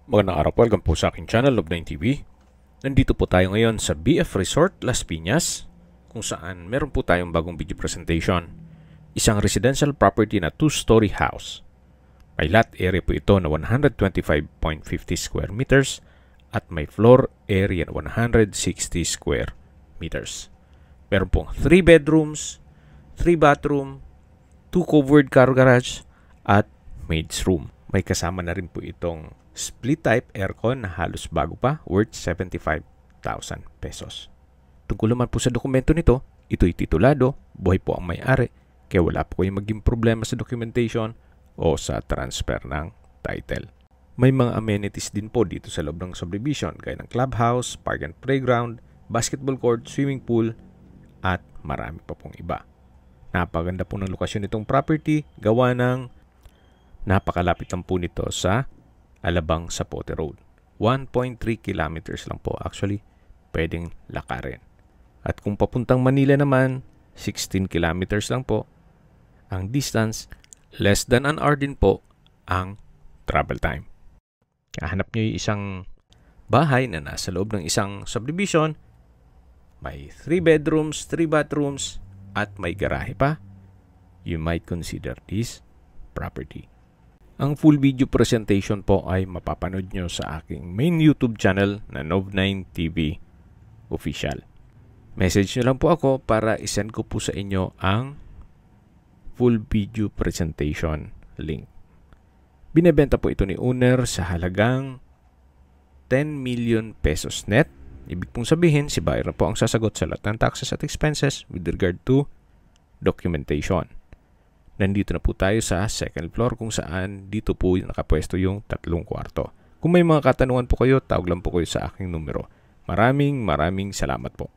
Magandang araw po, welcome po sa aking channel, Love9TV. Nandito po tayo ngayon sa BF Resort, Las Piñas, kung saan meron po tayong bagong video presentation. Isang residential property na 2-story house. May lot area po ito na 125.50 square meters at may floor area na 160 square meters. Meron pong 3 bedrooms, 3 bathroom, 2 covered car garage at maid's room. May kasama na rin po itong split type aircon na halos bago pa, worth 75,000 pesos. Tungkol naman po sa dokumento nito, ito'y titulado, buhay po ang may-ari, kaya wala po kayong maging problema sa documentation o sa transfer ng title. May mga amenities din po dito sa loob ng subdivision, gaya ng clubhouse, park and playground, basketball court, swimming pool, at marami pa pong iba. Napaganda po ng lokasyon nitong property, gawa ng napakalapit lang po nito sa Alabang Zapote Road. 1.3 kilometers lang po. Actually, pwedeng lakarin. At kung papuntang Manila naman, 16 kilometers lang po ang distance. Less than an hour din po ang travel time. Kahanap nyo yung isang bahay na nasa loob ng isang subdivision. May 3 bedrooms, 3 bathrooms, at may garahe pa. You might consider this property. Ang full video presentation po ay mapapanood nyo sa aking main YouTube channel na Love9TV Official. Message nyo lang po ako para isend ko po sa inyo ang full video presentation link. Binebenta po ito ni owner sa halagang 10 million pesos net. Ibig pong sabihin, si buyer na po ang sasagot sa lahat ng taxes at expenses with regard to documentation. Nandito na po tayo sa second floor kung saan dito po nakapwesto yung 3 kwarto. Kung may mga katanungan po kayo, tawag lang po kayo sa aking numero. Maraming salamat po.